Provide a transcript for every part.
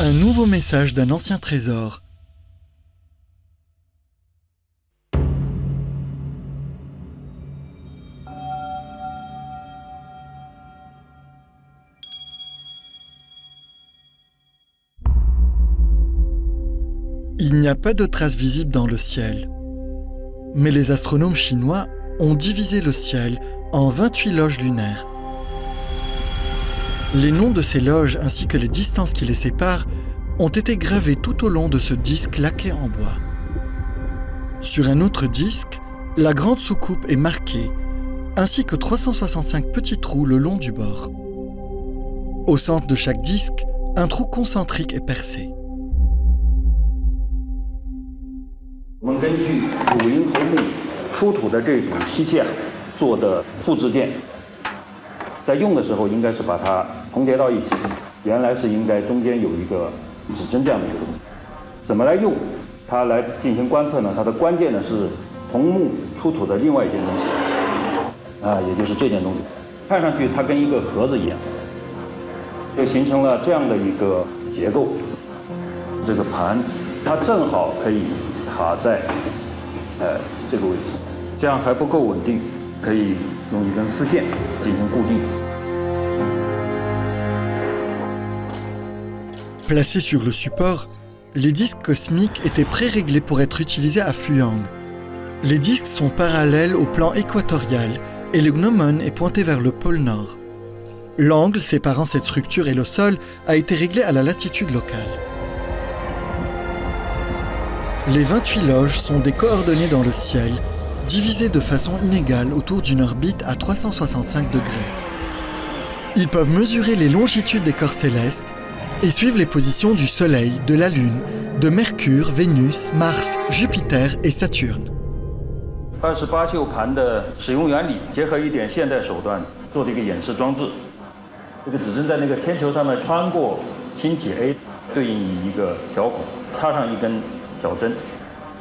Un nouveau message d'un ancien trésor. Il n'y a pas de traces visibles dans le ciel. Mais les astronomes chinois ont divisé le ciel en 28 loges lunaires. Les noms de ces loges ainsi que les distances qui les séparent ont été gravés tout au long de ce disque laqué en bois. Sur un autre disque, la grande soucoupe est marquée, ainsi que 365 petits trous le long du bord. Au centre de chaque disque, un trou concentrique est percé. 我们根据乳银侯墓出土的这种漆器做的复制件，在用的时候应该是把它重叠到一起，原来是应该中间有一个指针这样的一个东西。怎么来用它来进行观测呢？它的关键呢是同墓出土的另外一件东西，也就是这件东西，看上去它跟一个盒子一样，就形成了这样的一个结构。这个盘它正好可以卡在这个位置，这样还不够稳定，可以用一根丝线进行固定。 Placés sur le support, les disques cosmiques étaient pré-réglés pour être utilisés à Fuyang. Les disques sont parallèles au plan équatorial et le gnomon est pointé vers le pôle nord. L'angle séparant cette structure et le sol a été réglé à la latitude locale. Les 28 loges sont des coordonnées dans le ciel, divisées de façon inégale autour d'une orbite à 365 degrés. Ils peuvent mesurer les longitudes des corps célestes et suivent les positions du Soleil, de la Lune, de Mercure, Vénus, Mars, Jupiter et Saturne. 28宿盘的使用原理，结合一点现代手段做的一个演示装置。这个指针在那个天球上面穿过星体 A， 对应于一个小孔，插上一根小针，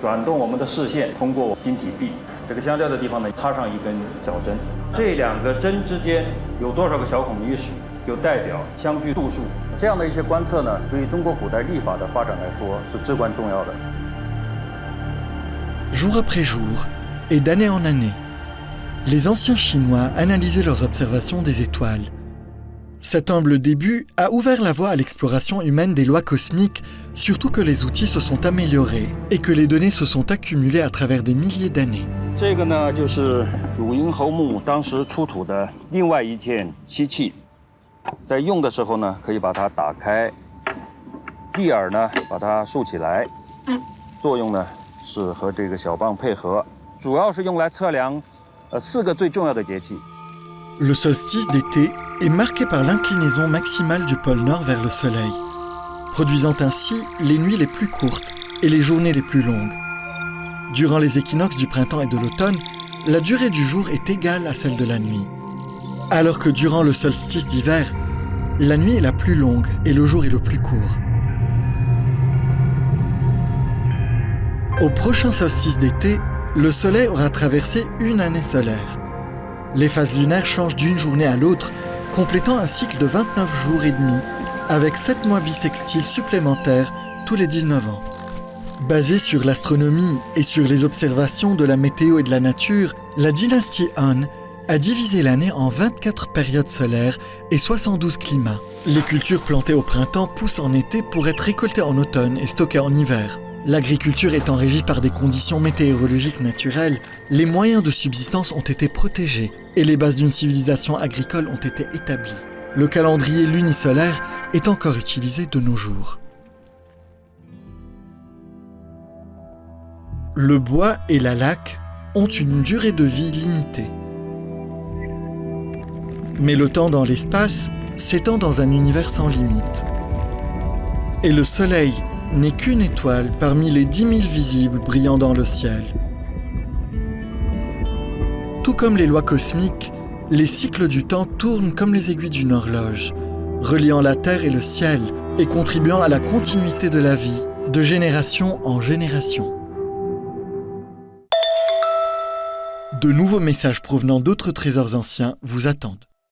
转动我们的视线，通过星体 B 这个相交的地方呢，插上一根小针。这两个针之间有多少个小孔一数，就代表相距度数。这样的一些观测呢，对于中国古代历法的发展来说是至关重要的。 Jour après jour, et d'année en année, les anciens Chinois analysaient leurs observations des étoiles. Cet humble début a ouvert la voie à l'exploration humaine des lois cosmiques, surtout que les outils se sont améliorés et que les données se sont accumulées à travers des milliers d'années. 这个呢，就是汝阴侯墓当时出土的另外一件漆器，在用的时候呢，可以把它打开，立耳呢把它竖起来，作用呢是和这个小棒配合，主要是用来测量4个最重要的节气。 Le solstice d'été est marqué par l'inclinaison maximale du pôle Nord vers le Soleil, produisant ainsi les nuits les plus courtes et les journées les plus longues. Durant les équinoxes du printemps et de l'automne, la durée du jour est égale à celle de la nuit. Alors que durant le solstice d'hiver, la nuit est la plus longue et le jour est le plus court. Au prochain solstice d'été, le Soleil aura traversé une année solaire. Les phases lunaires changent d'une journée à l'autre, complétant un cycle de 29 jours et demi, avec 7 mois bissextiles supplémentaires tous les 19 ans. Basée sur l'astronomie et sur les observations de la météo et de la nature, la dynastie Han a divisé l'année en 24 périodes solaires et 72 climats. Les cultures plantées au printemps poussent en été pour être récoltées en automne et stockées en hiver. L'agriculture étant régie par des conditions météorologiques naturelles, les moyens de subsistance ont été protégés et les bases d'une civilisation agricole ont été établies. Le calendrier lunisolaire est encore utilisé de nos jours. Le bois et la laque ont une durée de vie limitée. Mais le temps dans l'espace s'étend dans un univers sans limite. Et le Soleil n'est qu'une étoile parmi les 10 000 visibles brillant dans le ciel. Tout comme les lois cosmiques, les cycles du temps tournent comme les aiguilles d'une horloge, reliant la Terre et le ciel et contribuant à la continuité de la vie, de génération en génération. De nouveaux messages provenant d'autres trésors anciens vous attendent.